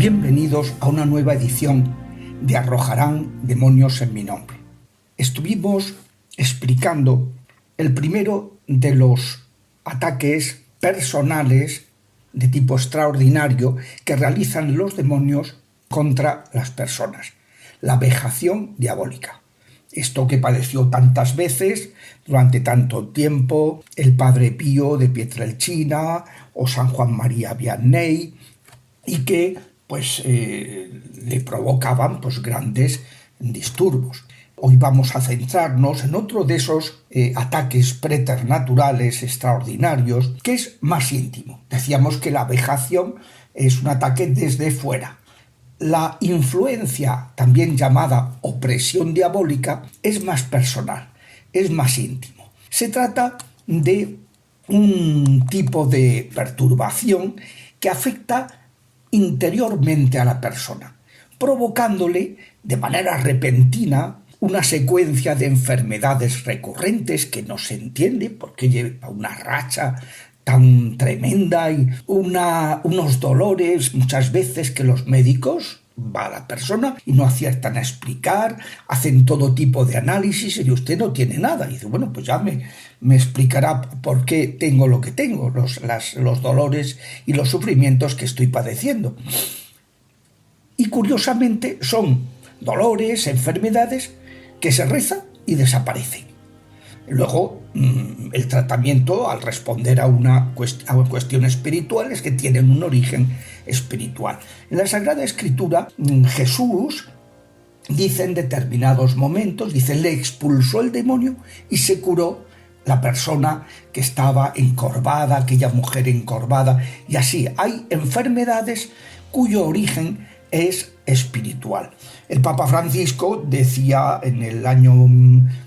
Bienvenidos a una nueva edición de Arrojarán demonios en mi nombre. Estuvimos explicando el primero de los ataques personales de tipo extraordinario que realizan los demonios contra las personas, la vejación diabólica. Esto que padeció tantas veces, durante tanto tiempo, el Padre Pío de Pietrelcina o San Juan María Vianney, y que le provocaban grandes disturbios. Hoy vamos a centrarnos en otro de esos ataques preternaturales extraordinarios, que es más íntimo. Decíamos que la vejación es un ataque desde fuera. La influencia, también llamada opresión diabólica, es más personal, es más íntimo. Se trata de un tipo de perturbación que afecta interiormente a la persona, provocándole de manera repentina una secuencia de enfermedades recurrentes que no se entiende por qué lleva una racha tan tremenda y unos dolores muchas veces que los médicos va a la persona y no aciertan a explicar, hacen todo tipo de análisis y usted no tiene nada. Y dice, bueno, pues ya me explicará por qué tengo lo que tengo, los dolores y los sufrimientos que estoy padeciendo. Y curiosamente son dolores, enfermedades que se rezan y desaparecen. Luego, el tratamiento, al responder a una cuestión espiritual, es que tienen un origen espiritual. En la Sagrada Escritura, Jesús dice en determinados momentos, le expulsó el demonio y se curó la persona que estaba encorvada, aquella mujer encorvada, y así hay enfermedades cuyo origen es espiritual. El Papa Francisco decía en el año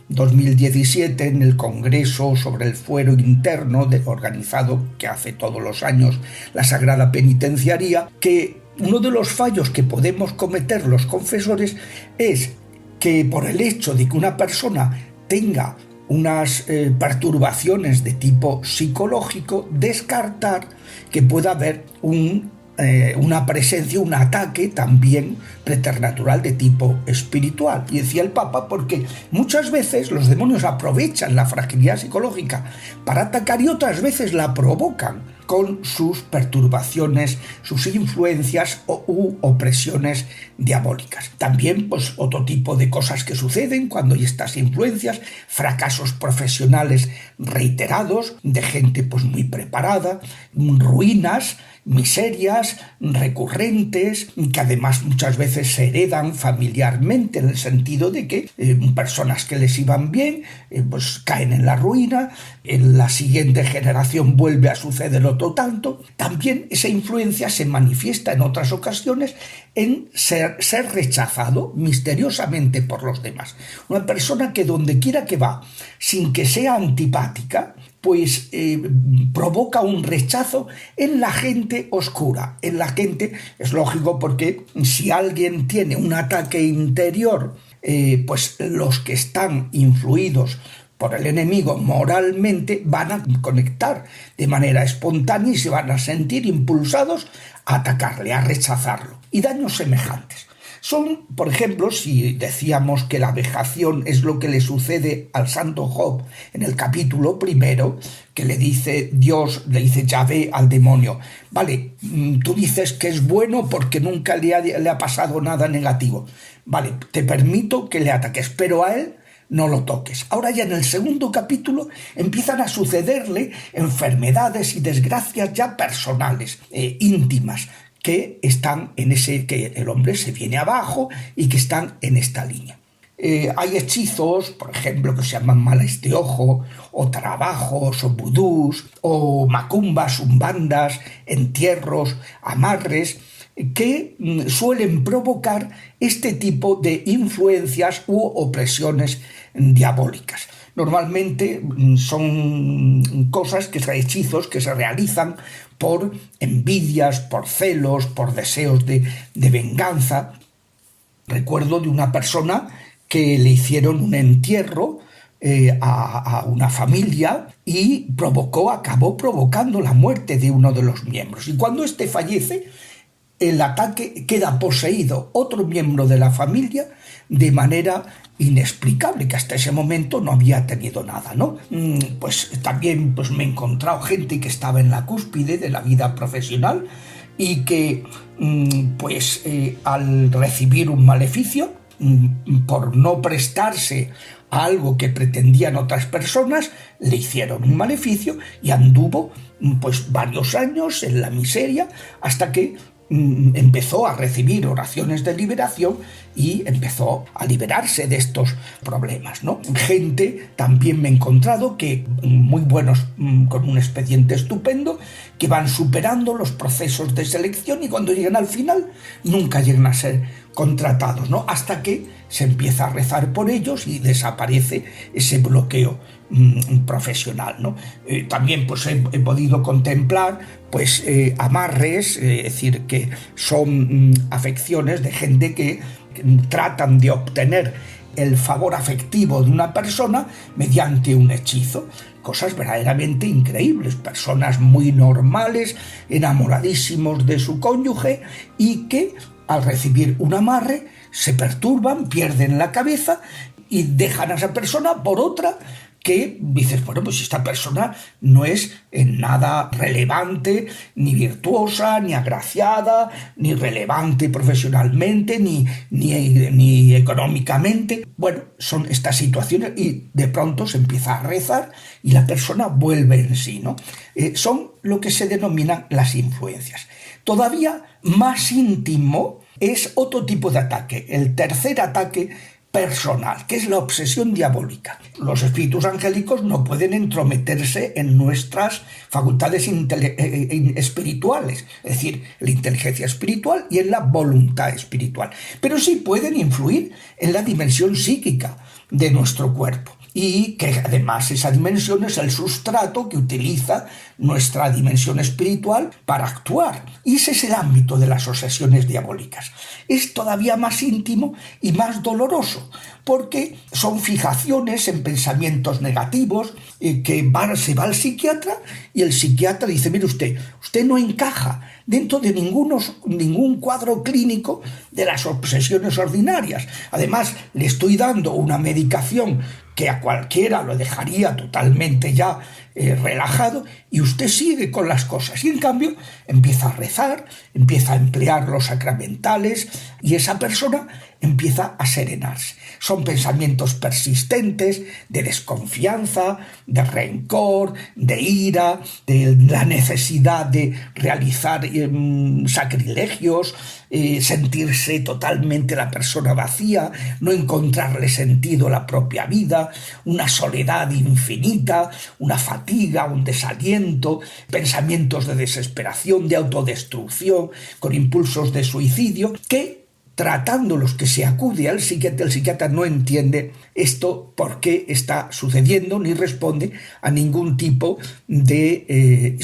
2017 en el Congreso sobre el Fuero Interno organizado que hace todos los años la Sagrada Penitenciaría, que uno de los fallos que podemos cometer los confesores es que por el hecho de que una persona tenga unas perturbaciones de tipo psicológico, descartar que pueda haber una presencia, un ataque también preternatural de tipo espiritual. Y decía el Papa, porque muchas veces los demonios aprovechan la fragilidad psicológica para atacar y otras veces la provocan con sus perturbaciones, sus influencias u opresiones diabólicas. También otro tipo de cosas que suceden cuando hay estas influencias, fracasos profesionales reiterados de gente muy preparada, ruinas, miserias recurrentes, que además muchas veces se heredan familiarmente, en el sentido de que personas que les iban bien caen en la ruina, en la siguiente generación vuelve a suceder otro tanto. También esa influencia se manifiesta en otras ocasiones en ser rechazado misteriosamente por los demás. Una persona que donde quiera que va, sin que sea antipática, provoca un rechazo en la gente oscura, en la gente, es lógico porque si alguien tiene un ataque interior, los que están influidos por el enemigo moralmente van a conectar de manera espontánea y se van a sentir impulsados a atacarle, a rechazarlo. Y daños semejantes son, por ejemplo, si decíamos que la vejación es lo que le sucede al santo Job en el capítulo 1, que le dice Yahvé al demonio, vale, tú dices que es bueno porque nunca le ha pasado nada negativo, vale, te permito que le ataques, pero a él no lo toques. Ahora ya en el segundo capítulo empiezan a sucederle enfermedades y desgracias ya personales, íntimas, que están que el hombre se viene abajo y que están en esta línea. Hay hechizos, por ejemplo, que se llaman malas de ojo, o trabajos, o vudús, o macumbas, umbandas, entierros, amarres, que suelen provocar este tipo de influencias u opresiones diabólicas. Normalmente son hechizos que se realizan por envidias, por celos, por deseos de venganza. Recuerdo de una persona que le hicieron un entierro a una familia y acabó provocando la muerte de uno de los miembros. Y cuando éste fallece, el ataque queda poseído otro miembro de la familia de manera inexplicable, que hasta ese momento no había tenido nada, ¿no? Pues también pues, me he encontrado gente que estaba en la cúspide de la vida profesional y que al recibir un maleficio por no prestarse a algo que pretendían otras personas, le hicieron un maleficio y anduvo pues varios años en la miseria hasta que empezó a recibir oraciones de liberación y empezó a liberarse de estos problemas, ¿no? Gente también me he encontrado que muy buenos, con un expediente estupendo, que van superando los procesos de selección y cuando llegan al final nunca llegan a ser contratados, ¿no? Hasta que se empieza a rezar por ellos y desaparece ese bloqueo profesional, ¿no? También pues he podido contemplar pues amarres, es decir, que son afecciones de gente que tratan de obtener el favor afectivo de una persona mediante un hechizo. Cosas verdaderamente increíbles, personas muy normales, enamoradísimos de su cónyuge y que al recibir un amarre se perturban, pierden la cabeza y dejan a esa persona por otra que dices, bueno, pues esta persona no es en nada relevante, ni virtuosa, ni agraciada, ni relevante profesionalmente, ni económicamente. Bueno, son estas situaciones y de pronto se empieza a rezar y la persona vuelve en sí, ¿no? Son lo que se denominan las influencias. Todavía más íntimo es otro tipo de ataque, el tercer ataque personal, que es la obsesión diabólica. Los espíritus angélicos no pueden entrometerse en nuestras facultades espirituales, es decir, la inteligencia espiritual y en la voluntad espiritual, pero sí pueden influir en la dimensión psíquica de nuestro cuerpo. Y que además esa dimensión es el sustrato que utiliza nuestra dimensión espiritual para actuar. Y ese es el ámbito de las obsesiones diabólicas. Es todavía más íntimo y más doloroso, porque son fijaciones en pensamientos negativos que se va al psiquiatra y el psiquiatra dice, mire usted no encaja dentro de ningún cuadro clínico de las obsesiones ordinarias. Además, le estoy dando una medicación que a cualquiera lo dejaría totalmente ya relajado y usted sigue con las cosas. Y en cambio empieza a rezar, empieza a emplear los sacramentales y esa persona empieza a serenarse. Son pensamientos persistentes de desconfianza, de rencor, de ira, de la necesidad de realizar sacrilegios, sentirse totalmente la persona vacía, no encontrarle sentido a la propia vida, una soledad infinita, una fatiga, un desaliento, pensamientos de desesperación, de autodestrucción, con impulsos de suicidio, que tratándolos que se acude al psiquiatra, el psiquiatra no entiende esto por qué está sucediendo ni responde a ningún tipo de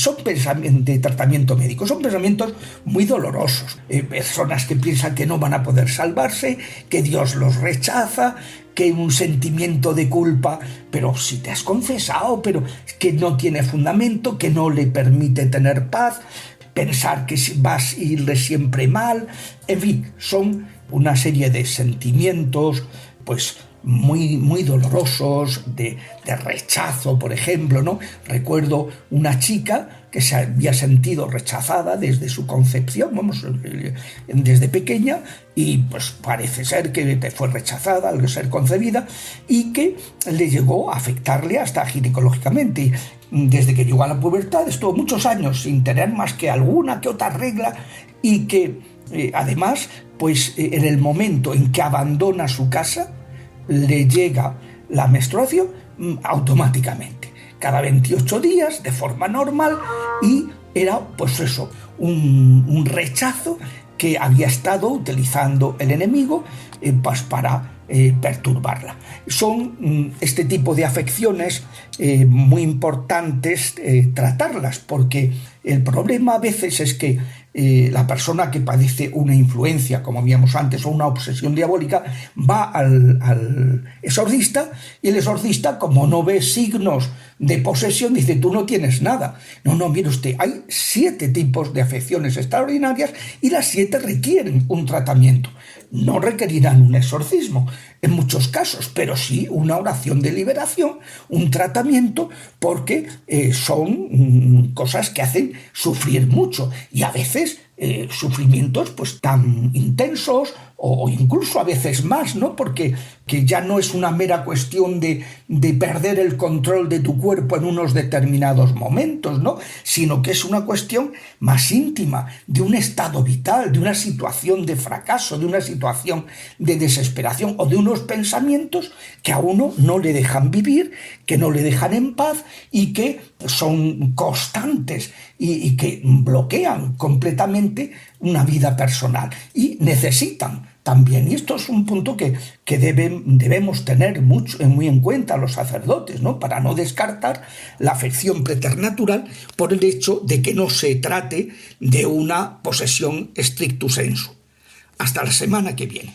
tratamiento médico. Son pensamientos muy dolorosos. Personas que piensan que no van a poder salvarse, que Dios los rechaza, que un sentimiento de culpa, pero si te has confesado, pero que no tiene fundamento, que no le permite tener paz, pensar que vas a irle siempre mal, en fin, son una serie de sentimientos pues muy, muy dolorosos, de rechazo, por ejemplo, ¿no? Recuerdo una chica que se había sentido rechazada desde su concepción, desde pequeña, y pues parece ser que fue rechazada al ser concebida y que le llegó a afectarle hasta ginecológicamente. Desde que llegó a la pubertad estuvo muchos años sin tener más que alguna que otra regla y que además pues en el momento en que abandona su casa le llega la menstruación automáticamente, cada 28 días de forma normal, y era pues eso, un rechazo que había estado utilizando el enemigo pues para perturbarla. Son este tipo de afecciones muy importantes tratarlas, porque el problema a veces es que la persona que padece una influencia, como veíamos antes, o una obsesión diabólica, va al exorcista y el exorcista, como no ve signos de posesión, dice, tú no tienes nada. No, no, mire usted, hay 7 tipos de afecciones extraordinarias y las 7 requieren un tratamiento. No requerirán un exorcismo en muchos casos, pero sí una oración de liberación, un tratamiento, porque son cosas que hacen sufrir mucho y a veces sufrimientos pues tan intensos o incluso a veces más, ¿no? Porque que ya no es una mera cuestión de perder el control de tu cuerpo en unos determinados momentos, ¿no? Sino que es una cuestión más íntima, de un estado vital, de una situación de fracaso, de una situación de desesperación o de unos pensamientos que a uno no le dejan vivir, que no le dejan en paz y que son constantes y que bloquean completamente una vida personal y necesitan también, y esto es un punto que debemos tener muy en cuenta los sacerdotes, ¿no? Para no descartar la afección preternatural por el hecho de que no se trate de una posesión stricto sensu. Hasta la semana que viene.